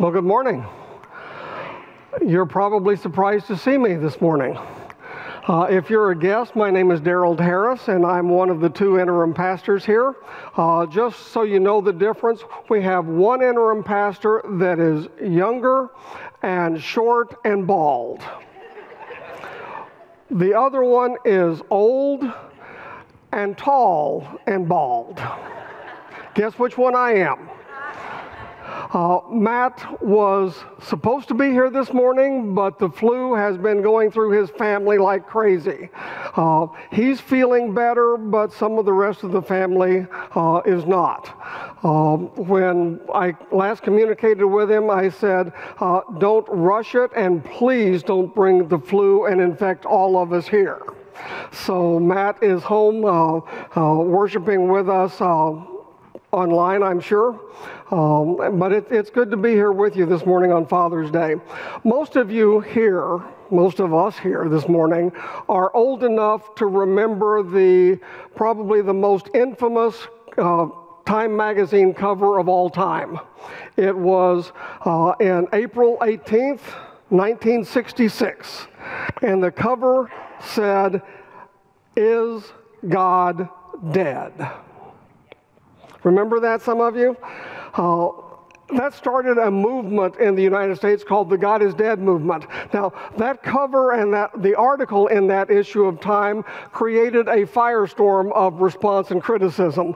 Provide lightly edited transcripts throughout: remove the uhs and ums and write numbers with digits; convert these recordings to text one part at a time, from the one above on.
Well, good morning. You're probably surprised to see me this morning. If you're a guest, my name is Derald Harris, and I'm one of the two interim pastors here. Just so you know the difference, we have one interim pastor that is younger and short and bald. The other one is old and tall and bald. Guess which one I am? Matt was supposed to be here this morning, but the flu has been going through his family like crazy. He's feeling better, but some of the rest of the family is not. When I last communicated with him, I said, don't rush it, and please don't bring the flu and infect all of us here. So Matt is home worshiping with us online, I'm sure. But it's good to be here with you this morning on Father's Day. Most of us here this morning are old enough to remember probably the most infamous Time magazine cover of all time. It was in April 18th, 1966. And the cover said, "Is God dead?" Remember that, some of you? That started a movement in the United States called the God is Dead movement. Now, that cover and the article in that issue of Time created a firestorm of response and criticism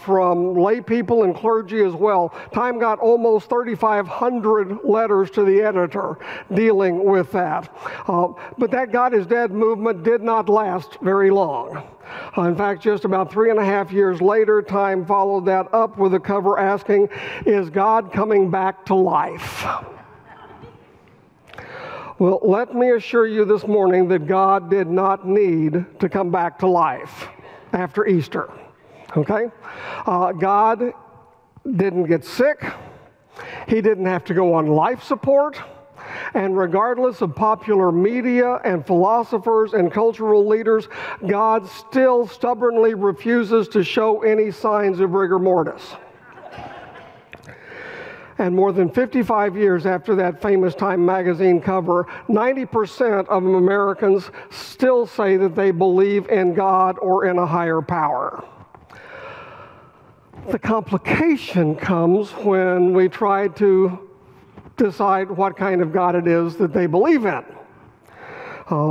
from lay people and clergy as well. Time got almost 3,500 letters to the editor dealing with that. But that God is Dead movement did not last very long. In fact, just about 3.5 years later, Time followed that up with a cover asking, "Is God coming back to life?" Well, let me assure you this morning that God did not need to come back to life after Easter, okay? God didn't get sick. He didn't have to go on life support. And regardless of popular media and philosophers and cultural leaders, God still stubbornly refuses to show any signs of rigor mortis. And more than 55 years after that famous Time magazine cover, 90% of Americans still say that they believe in God or in a higher power. The complication comes when we try to decide what kind of God it is that they believe in.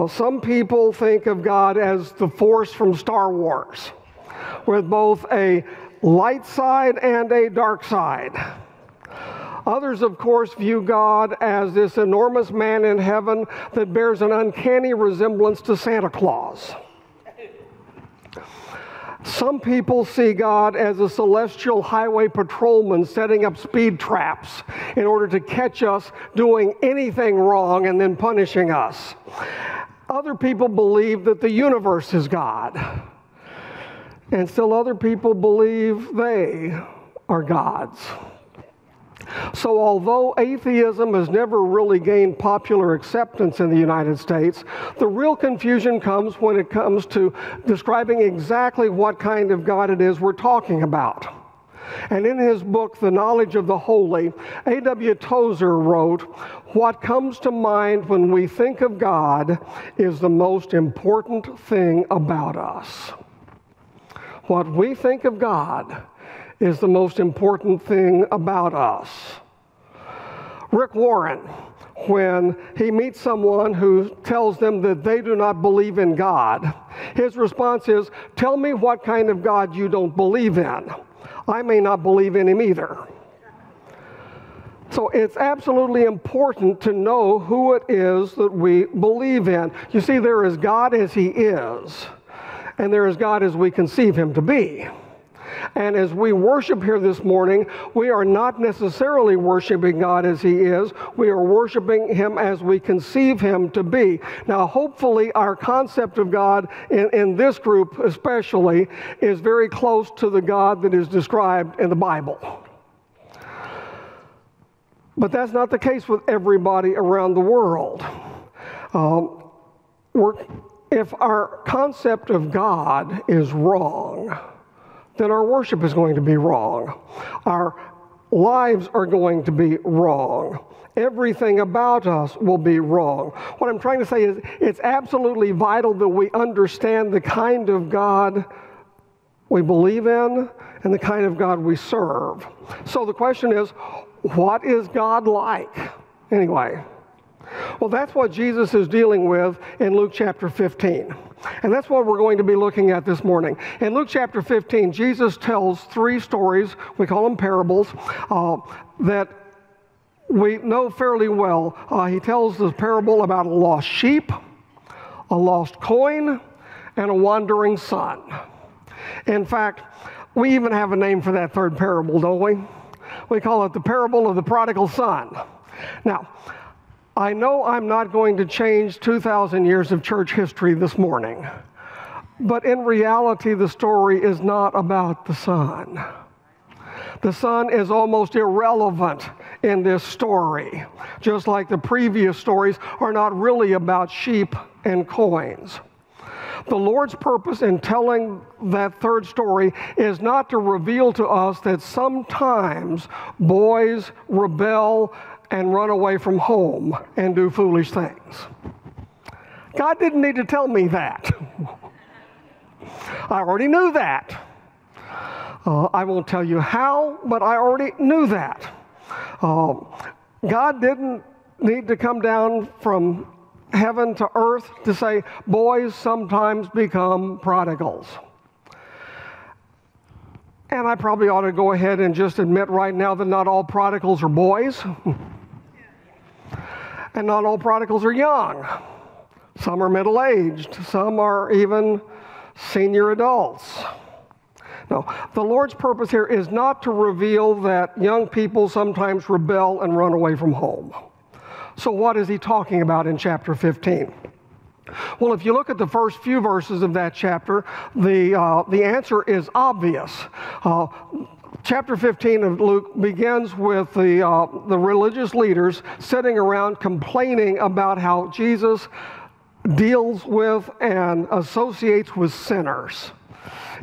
Some people think of God as the Force from Star Wars, with both a light side and a dark side. Others, of course, view God as this enormous man in heaven that bears an uncanny resemblance to Santa Claus. Some people see God as a celestial highway patrolman setting up speed traps in order to catch us doing anything wrong and then punishing us. Other people believe that the universe is God. And still other people believe they are gods. So although atheism has never really gained popular acceptance in the United States, the real confusion comes when it comes to describing exactly what kind of God it is we're talking about. And in his book, The Knowledge of the Holy, A.W. Tozer wrote, "What comes to mind when we think of God is the most important thing about us." What we think of God is the most important thing about us. Rick Warren, when he meets someone who tells them that they do not believe in God, his response is, "Tell me what kind of God you don't believe in. I may not believe in him either." So it's absolutely important to know who it is that we believe in. You see, there is God as he is, and there is God as we conceive him to be. And as we worship here this morning, we are not necessarily worshiping God as he is. We are worshiping him as we conceive him to be. Now, hopefully, our concept of God in this group especially is very close to the God that is described in the Bible. But that's not the case with everybody around the world. If our concept of God is wrong, then our worship is going to be wrong. Our lives are going to be wrong. Everything about us will be wrong. What I'm trying to say is it's absolutely vital that we understand the kind of God we believe in and the kind of God we serve. So the question is, what is God like? Anyway, well, that's what Jesus is dealing with in Luke chapter 15. And that's what we're going to be looking at this morning. In Luke chapter 15, Jesus tells three stories, we call them parables, that we know fairly well. He tells the parable about a lost sheep, a lost coin, and a wandering son. In fact, we even have a name for that third parable, don't we? We call it the parable of the prodigal son. Now, I know I'm not going to change 2,000 years of church history this morning, but in reality, the story is not about the son. The son is almost irrelevant in this story, just like the previous stories are not really about sheep and coins. The Lord's purpose in telling that third story is not to reveal to us that sometimes boys rebel and run away from home and do foolish things. God didn't need to tell me that. I already knew that. I won't tell you how, but I already knew that. God didn't need to come down from heaven to earth to say, boys sometimes become prodigals. And I probably ought to go ahead and just admit right now that not all prodigals are boys. And not all prodigals are young. Some are middle-aged. Some are even senior adults. No, the Lord's purpose here is not to reveal that young people sometimes rebel and run away from home. So what is he talking about in chapter 15? Well, if you look at the first few verses of that chapter, the answer is obvious. Chapter 15 of Luke begins with the religious leaders sitting around complaining about how Jesus deals with and associates with sinners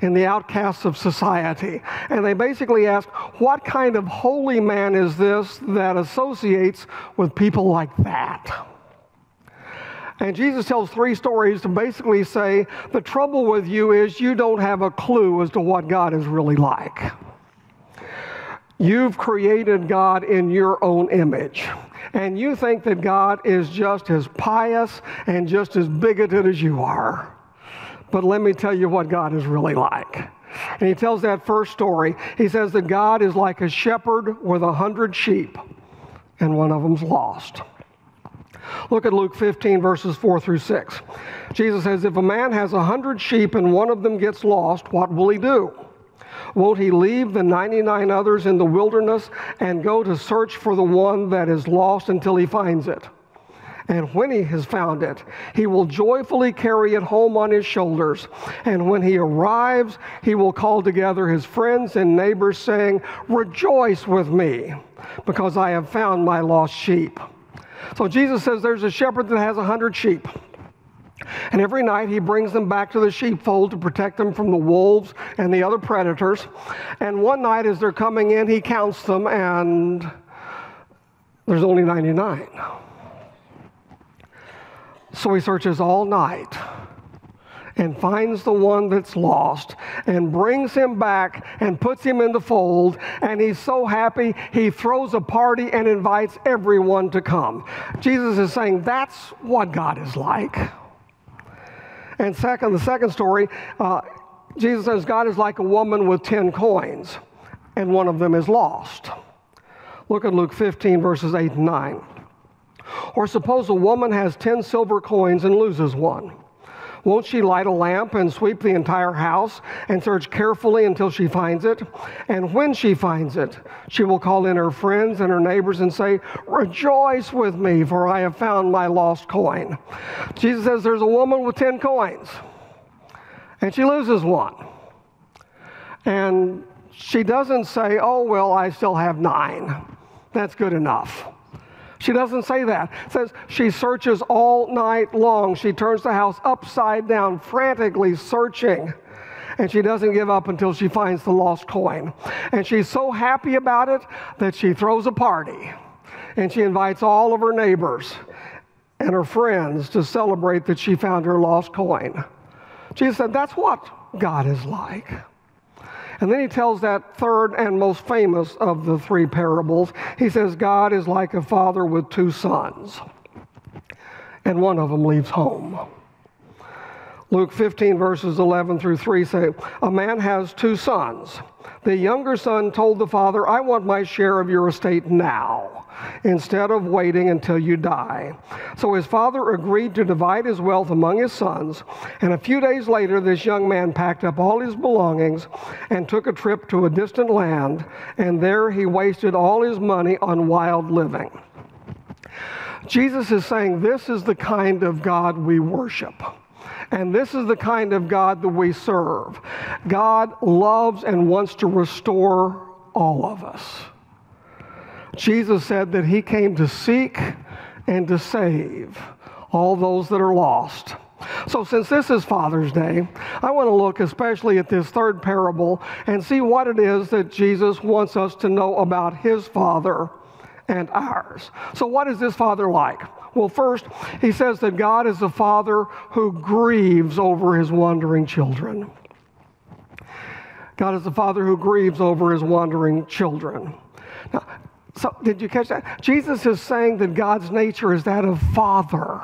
and the outcasts of society. And they basically ask, what kind of holy man is this that associates with people like that? And Jesus tells three stories to basically say, the trouble with you is you don't have a clue as to what God is really like. You've created God in your own image, and you think that God is just as pious and just as bigoted as you are. But let me tell you what God is really like. And he tells that first story. He says that God is like a shepherd with 100 sheep, and one of them's lost. Look at Luke 15, verses 4 through 6. Jesus says, if a man has 100 sheep and one of them gets lost, what will he do? Won't he leave the 99 others in the wilderness and go to search for the one that is lost until he finds it? And when he has found it, he will joyfully carry it home on his shoulders. And when he arrives, he will call together his friends and neighbors, saying, rejoice with me, because I have found my lost sheep. So Jesus says there's a shepherd that has 100 sheep. And every night he brings them back to the sheepfold to protect them from the wolves and the other predators. And one night as they're coming in, he counts them, and there's only 99. So he searches all night and finds the one that's lost and brings him back and puts him in the fold. And he's so happy, he throws a party and invites everyone to come. Jesus is saying that's what God is like. And the second story, Jesus says God is like a woman with 10 coins, and one of them is lost. Look at Luke 15, verses 8 and 9. Or suppose a woman has 10 silver coins and loses one. Won't she light a lamp and sweep the entire house and search carefully until she finds it? And when she finds it, she will call in her friends and her neighbors and say, rejoice with me, for I have found my lost coin. Jesus says there's a woman with 10 coins, and she loses one. And she doesn't say, oh, well, I still have 9. That's good enough. She doesn't say that. It says she searches all night long. She turns the house upside down, frantically searching. and she doesn't give up until she finds the lost coin. And she's so happy about it that she throws a party, and she invites all of her neighbors and her friends to celebrate that she found her lost coin. Jesus said, that's what God is like. And then he tells that third and most famous of the three parables. He says, God is like a father with two sons, and one of them leaves home. Luke 15, verses 11 through 3 say, a man has two sons. The younger son told the father, I want my share of your estate now, instead of waiting until you die. So his father agreed to divide his wealth among his sons, and a few days later this young man packed up all his belongings and took a trip to a distant land, and there he wasted all his money on wild living. Jesus is saying this is the kind of God we worship. And this is the kind of God that we serve. God loves and wants to restore all of us. Jesus said that he came to seek and to save all those that are lost. So since this is Father's Day, I want to look especially at this third parable and see what it is that Jesus wants us to know about his Father and ours. So what is this Father like? Well, first, he says that God is a father who grieves over his wandering children. God is a father who grieves over his wandering children. Now, so did you catch that? Jesus is saying that God's nature is that of Father.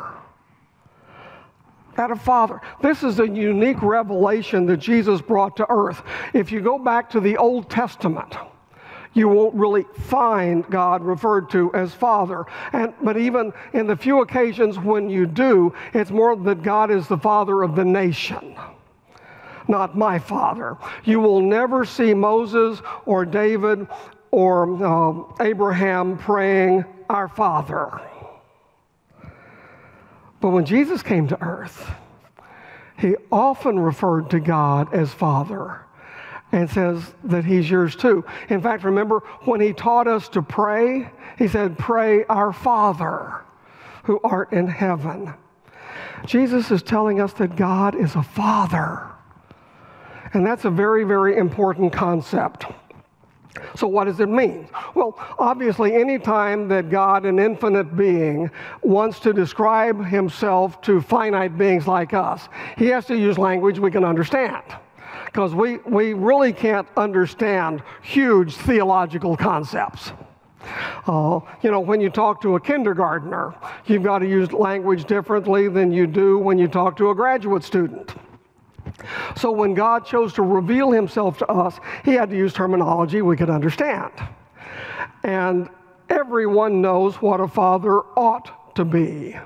That of Father. This is a unique revelation that Jesus brought to earth. If you go back to the Old Testament, you won't really find God referred to as Father. But even in the few occasions when you do, it's more that God is the Father of the nation, not my Father. You will never see Moses or David or Abraham praying, Our Father. But when Jesus came to earth, he often referred to God as Father, and says that he's yours too. In fact, remember when he taught us to pray, he said, pray our Father who art in heaven. Jesus is telling us that God is a Father. And that's a very, very important concept. So what does it mean? Well, obviously, any time that God, an infinite being, wants to describe himself to finite beings like us, he has to use language we can understand. Because we really can't understand huge theological concepts. When you talk to a kindergartner, you've got to use language differently than you do when you talk to a graduate student. So when God chose to reveal himself to us, he had to use terminology we could understand. And everyone knows what a father ought to be.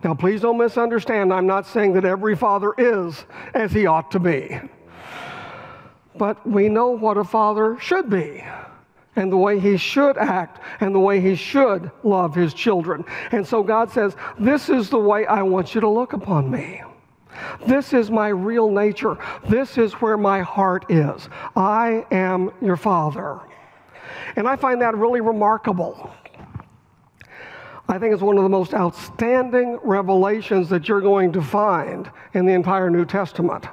Now, please don't misunderstand. I'm not saying that every father is as he ought to be. But we know what a father should be, and the way he should act, and the way he should love his children. And so God says, this is the way I want you to look upon me. This is my real nature. This is where my heart is. I am your Father. And I find that really remarkable. I think it's one of the most outstanding revelations that you're going to find in the entire New Testament.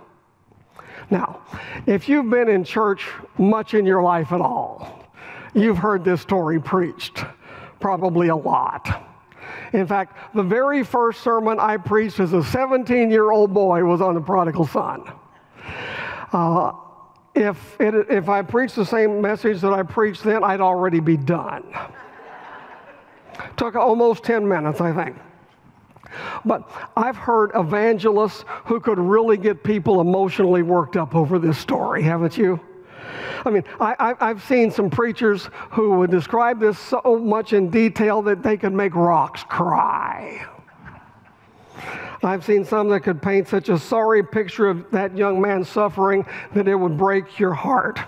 Now, if you've been in church much in your life at all, you've heard this story preached, probably a lot. In fact, the very first sermon I preached as a 17-year-old boy was on the prodigal son. If I preached the same message that I preached then, I'd already be done. Took almost 10 minutes, I think. But I've heard evangelists who could really get people emotionally worked up over this story, haven't you? I mean, I've seen some preachers who would describe this so much in detail that they could make rocks cry. I've seen some that could paint such a sorry picture of that young man's suffering that it would break your heart.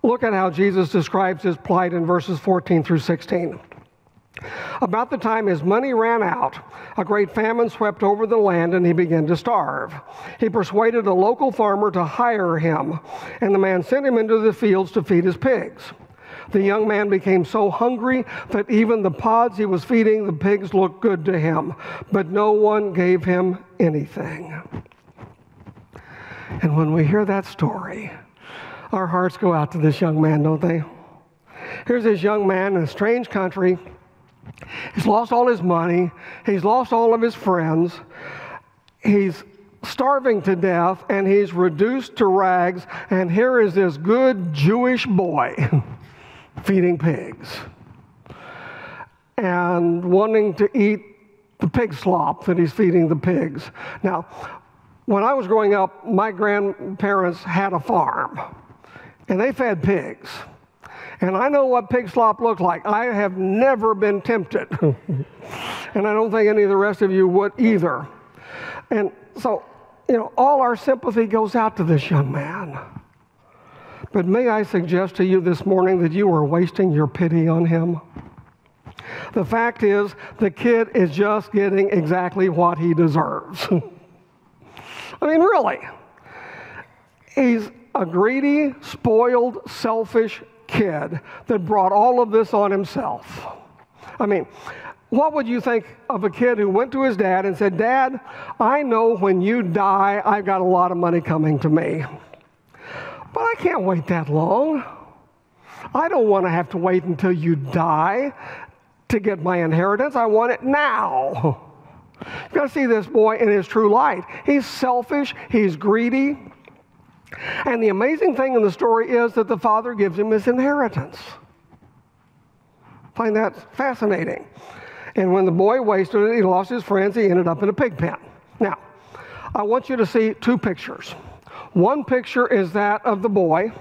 Look at how Jesus describes his plight in verses 14 through 16. About the time his money ran out, a great famine swept over the land and he began to starve. He persuaded a local farmer to hire him, and the man sent him into the fields to feed his pigs. The young man became so hungry that even the pods he was feeding the pigs looked good to him, but no one gave him anything. And when we hear that story, our hearts go out to this young man, don't they? Here's this young man in a strange country. He's lost all his money. He's lost all of his friends. He's starving to death, and he's reduced to rags. And here is this good Jewish boy feeding pigs and wanting to eat the pig slop that he's feeding the pigs. Now, when I was growing up, my grandparents had a farm, and they fed pigs. And I know what pig slop looked like. I have never been tempted. And I don't think any of the rest of you would either. And so, all our sympathy goes out to this young man. But may I suggest to you this morning that you are wasting your pity on him? The fact is, the kid is just getting exactly what he deserves. I mean, really. He's a greedy, spoiled, selfish kid that brought all of this on himself. I mean, what would you think of a kid who went to his dad and said, "Dad, I know when you die, I've got a lot of money coming to me. But I can't wait that long. I don't want to have to wait until you die to get my inheritance. I want it now." You've got to see this boy in his true light. He's selfish. He's greedy. And the amazing thing in the story is that the father gives him his inheritance. Find that fascinating. And when the boy wasted it, he lost his friends, he ended up in a pig pen. Now, I want you to see two pictures. One picture is that of the boy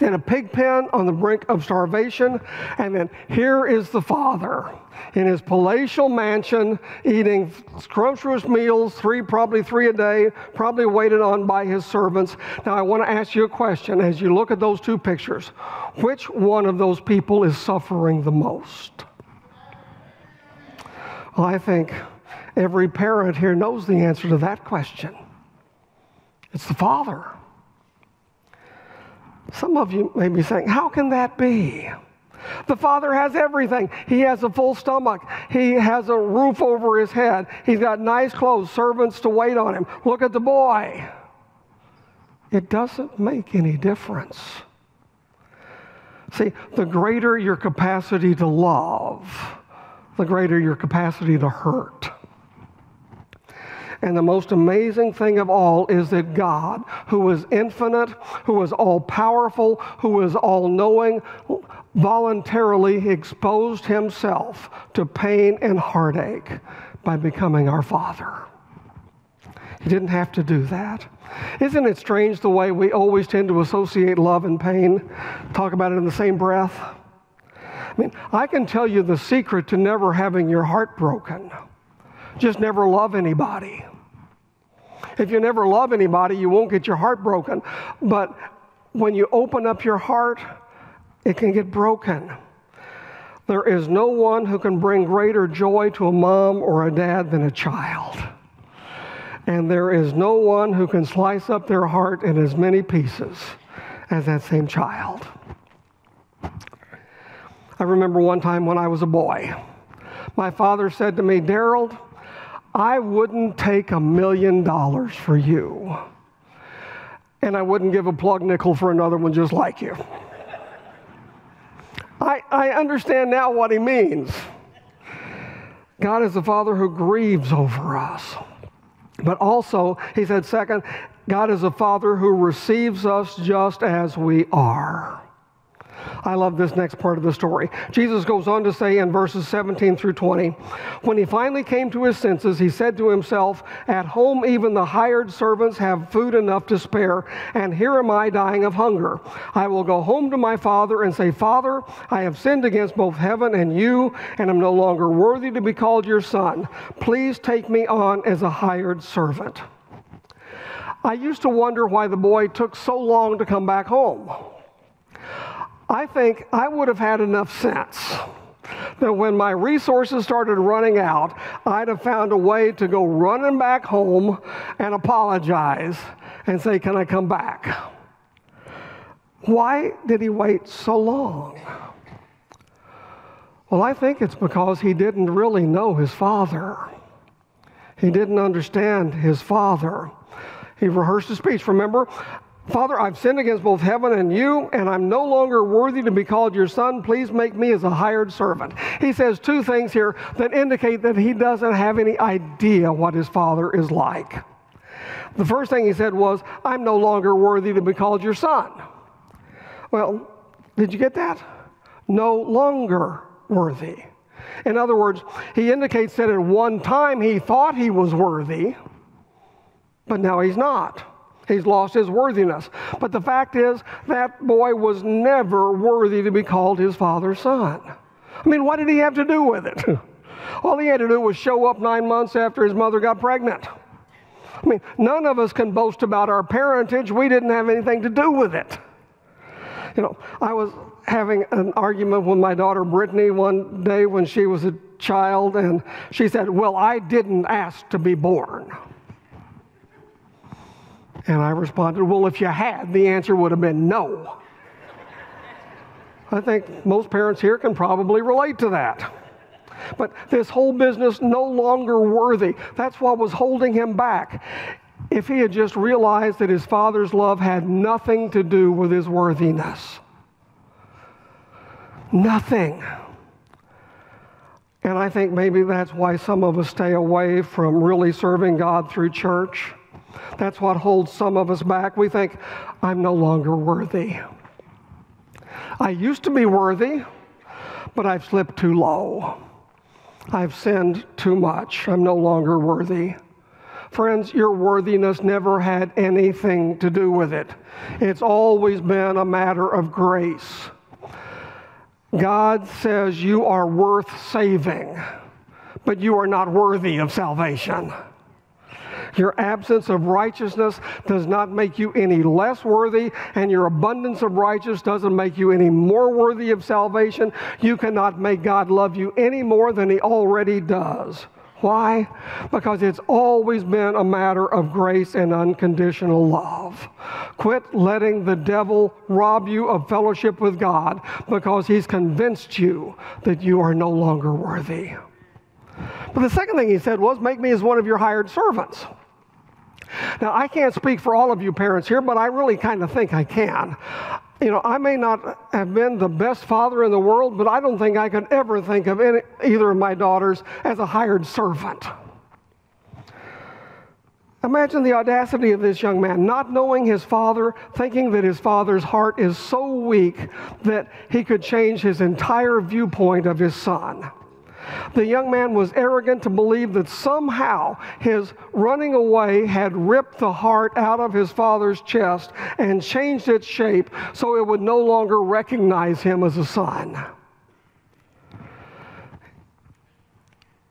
in a pig pen on the brink of starvation, and then here is the father in his palatial mansion eating scrumptious meals, probably three a day, probably waited on by his servants. Now I want to ask you a question as you look at those two pictures. Which one of those people is suffering the most? Well, I think every parent here knows the answer to that question. It's the father. Some of you may be saying, how can that be? The father has everything. He has a full stomach. He has a roof over his head. He's got nice clothes, servants to wait on him. Look at the boy. It doesn't make any difference. See, the greater your capacity to love, the greater your capacity to hurt. And the most amazing thing of all is that God, who is infinite, who is all-powerful, who is all-knowing, voluntarily exposed himself to pain and heartache by becoming our Father. He didn't have to do that. Isn't it strange the way we always tend to associate love and pain, talk about it in the same breath? I mean, I can tell you the secret to never having your heart broken. Just never love anybody. If you never love anybody, you won't get your heart broken. But when you open up your heart, it can get broken. There is no one who can bring greater joy to a mom or a dad than a child. And there is no one who can slice up their heart in as many pieces as that same child. I remember one time when I was a boy, my father said to me, "Derald, I wouldn't take $1 million for you, and I wouldn't give a plug nickel for another one just like you." I understand now what he means. God is a Father who grieves over us. But also, he said, second, God is a Father who receives us just as we are. I love this next part of the story. Jesus goes on to say in verses 17 through 20, when he finally came to his senses, he said to himself, "At home even the hired servants have food enough to spare, and here am I dying of hunger. I will go home to my father and say, 'Father, I have sinned against both heaven and you, and am no longer worthy to be called your son. Please take me on as a hired servant.'" I used to wonder why the boy took so long to come back home. I think I would have had enough sense that when my resources started running out, I'd have found a way to go running back home and apologize and say, "Can I come back?" Why did he wait so long? Well, I think it's because he didn't really know his father. He didn't understand his father. He rehearsed his speech. Remember, Father, I've sinned against both heaven and you, and I'm no longer worthy to be called your son. Please make me as a hired servant. He says two things here that indicate that he doesn't have any idea what his father is like. The first thing he said was, I'm no longer worthy to be called your son. Well, did you get that? No longer worthy. In other words, he indicates that at one time he thought he was worthy, but now he's not. He's lost his worthiness. But the fact is, that boy was never worthy to be called his father's son. I mean, what did he have to do with it? All he had to do was show up 9 months after his mother got pregnant. I mean, none of us can boast about our parentage. We didn't have anything to do with it. You know, I was having an argument with my daughter Brittany one day when she was a child, and she said, well, I didn't ask to be born. And I responded, well, if you had, the answer would have been no. I think most parents here can probably relate to that. But this whole business, no longer worthy, that's what was holding him back. If he had just realized that his father's love had nothing to do with his worthiness. Nothing. And I think maybe that's why some of us stay away from really serving God through church. That's what holds some of us back. We think, I'm no longer worthy. I used to be worthy, but I've slipped too low. I've sinned too much. I'm no longer worthy. Friends, your worthiness never had anything to do with it. It's always been a matter of grace. God says you are worth saving, but you are not worthy of salvation. Your absence of righteousness does not make you any less worthy, and your abundance of righteousness doesn't make you any more worthy of salvation. You cannot make God love you any more than He already does. Why? Because it's always been a matter of grace and unconditional love. Quit letting the devil rob you of fellowship with God because he's convinced you that you are no longer worthy. But the second thing he said was, make me as one of your hired servants. Now, I can't speak for all of you parents here, but I really kind of think I can. You know, I may not have been the best father in the world, but I don't think I could ever think of either of my daughters as a hired servant. Imagine the audacity of this young man, not knowing his father, thinking that his father's heart is so weak that he could change his entire viewpoint of his son. The young man was arrogant to believe that somehow his running away had ripped the heart out of his father's chest and changed its shape so it would no longer recognize him as a son.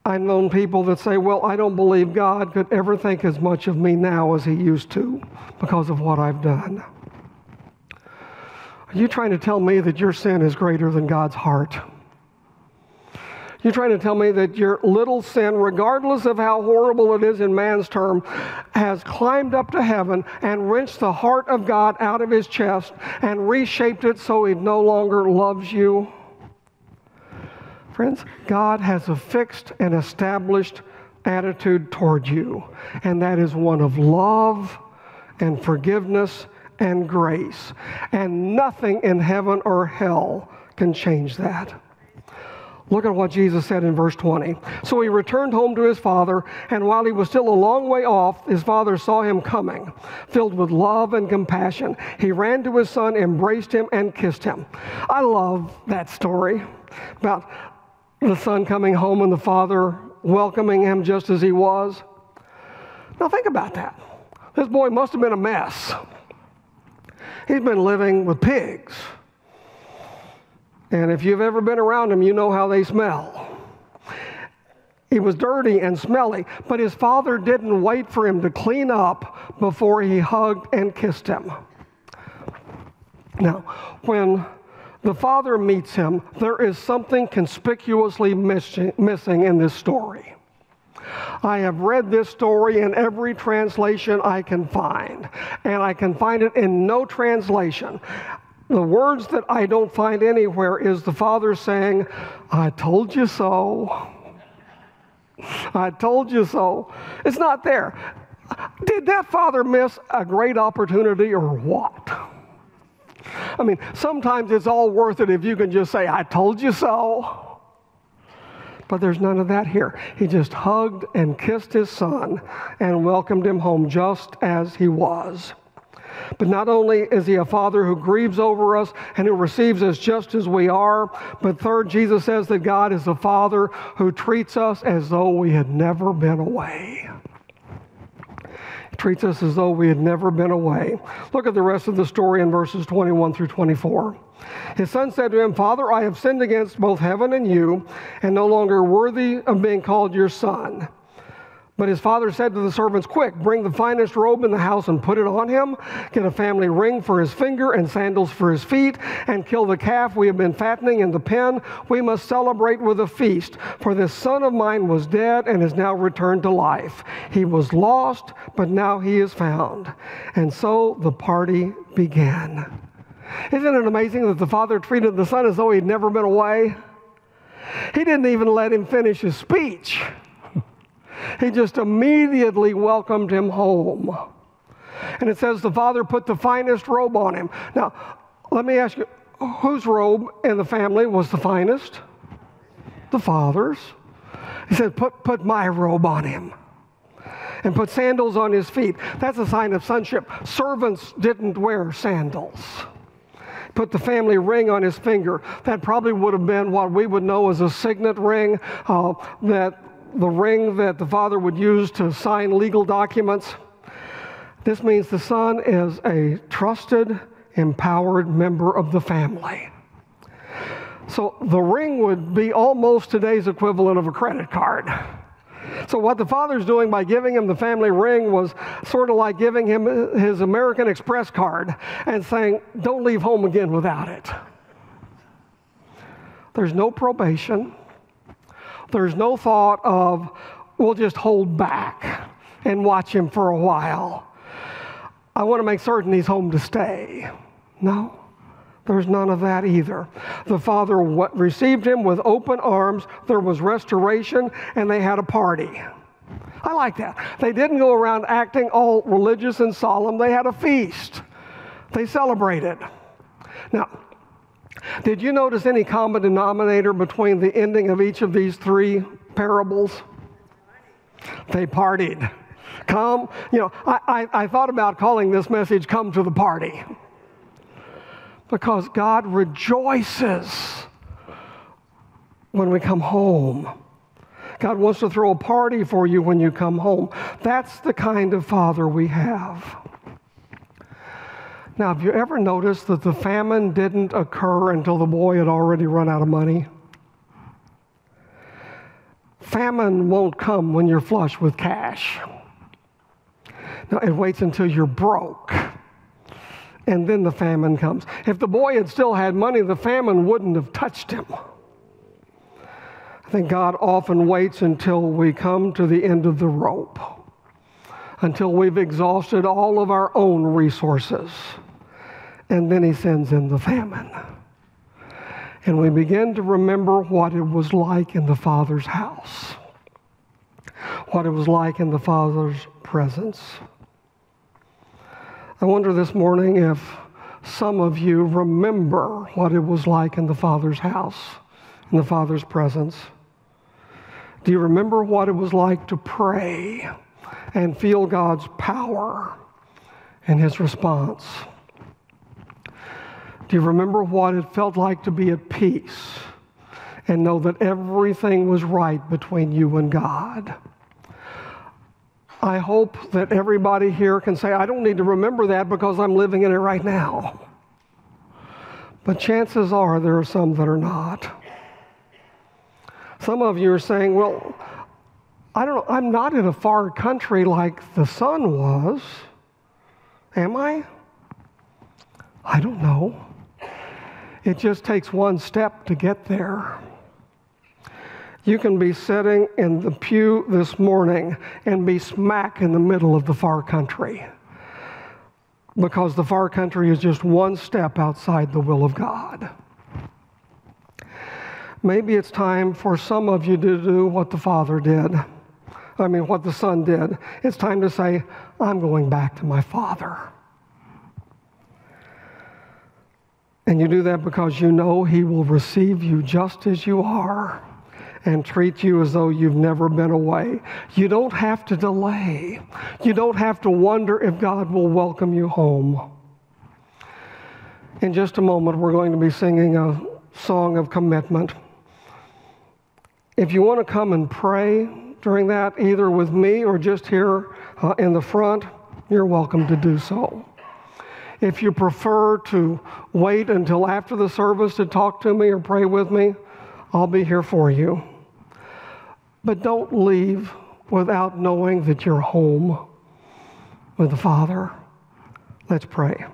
I've known people that say, well, I don't believe God could ever think as much of me now as He used to because of what I've done. Are you trying to tell me that your sin is greater than God's heart? You're trying to tell me that your little sin, regardless of how horrible it is in man's term, has climbed up to heaven and wrenched the heart of God out of His chest and reshaped it so He no longer loves you? Friends, God has a fixed and established attitude toward you, and that is one of love and forgiveness and grace. And nothing in heaven or hell can change that. Look at what Jesus said in verse 20. So he returned home to his father, and while he was still a long way off, his father saw him coming. Filled with love and compassion, he ran to his son, embraced him, and kissed him. I love that story about the son coming home and the father welcoming him just as he was. Now think about that. This boy must have been a mess. He's been living with pigs. And if you've ever been around him, you know how they smell. He was dirty and smelly, but his father didn't wait for him to clean up before he hugged and kissed him. Now, when the father meets him, there is something conspicuously missing in this story. I have read this story in every translation I can find, and I can find it in no translation. The words that I don't find anywhere is the father saying, I told you so. I told you so. It's not there. Did that father miss a great opportunity or what? I mean, sometimes it's all worth it if you can just say, I told you so. But there's none of that here. He just hugged and kissed his son and welcomed him home just as he was. But not only is he a father who grieves over us and who receives us just as we are, but third, Jesus says that God is a father who treats us as though we had never been away. He treats us as though we had never been away. Look at the rest of the story in verses 21 through 24. His son said to him, Father, I have sinned against both heaven and you, and no longer worthy of being called your son. But his father said to the servants, Quick, bring the finest robe in the house and put it on him. Get a family ring for his finger and sandals for his feet, and kill the calf we have been fattening in the pen. We must celebrate with a feast, for this son of mine was dead and is now returned to life. He was lost, but now he is found. And so the party began. Isn't it amazing that the father treated the son as though he'd never been away? He didn't even let him finish his speech. He just immediately welcomed him home. And it says the father put the finest robe on him. Now, let me ask you, whose robe in the family was the finest? The father's. He said, put my robe on him. And put sandals on his feet. That's a sign of sonship. Servants didn't wear sandals. Put the family ring on his finger. That probably would have been what we would know as a signet ring, the ring that the father would use to sign legal documents. This means the son is a trusted, empowered member of the family. So the ring would be almost today's equivalent of a credit card. So what the father's doing by giving him the family ring was sort of like giving him his American Express card and saying, don't leave home again without it. There's no probation. There's no thought of, we'll just hold back and watch him for a while. I want to make certain he's home to stay. No, there's none of that either. The father received him with open arms. There was restoration, and they had a party. I like that. They didn't go around acting all religious and solemn. They had a feast. They celebrated. Now, did you notice any common denominator between the ending of each of these three parables? They partied. Come, I thought about calling this message, Come to the Party. Because God rejoices when we come home. God wants to throw a party for you when you come home. That's the kind of father we have. Now, have you ever noticed that the famine didn't occur until the boy had already run out of money? Famine won't come when you're flush with cash. No, it waits until you're broke, and then the famine comes. If the boy had still had money, the famine wouldn't have touched him. I think God often waits until we come to the end of the rope, until we've exhausted all of our own resources. And then he sends in the famine. And we begin to remember what it was like in the Father's house, what it was like in the Father's presence. I wonder this morning if some of you remember what it was like in the Father's house, in the Father's presence. Do you remember what it was like to pray and feel God's power and his response? Do you remember what it felt like to be at peace and know that everything was right between you and God? I hope that everybody here can say, I don't need to remember that because I'm living in it right now. But chances are there are some that are not. Some of you are saying, well, I don't know, I'm not in a far country like the son was. Am I? I don't know. It just takes one step to get there. You can be sitting in the pew this morning and be smack in the middle of the far country, because the far country is just one step outside the will of God. Maybe it's time for some of you to do what the Father did. what the Son did. It's time to say, I'm going back to my Father. And you do that because you know He will receive you just as you are and treat you as though you've never been away. You don't have to delay. You don't have to wonder if God will welcome you home. In just a moment, we're going to be singing a song of commitment. If you want to come and pray during that, either with me or just here in the front, you're welcome to do so. If you prefer to wait until after the service to talk to me or pray with me, I'll be here for you. But don't leave without knowing that you're home with the Father. Let's pray.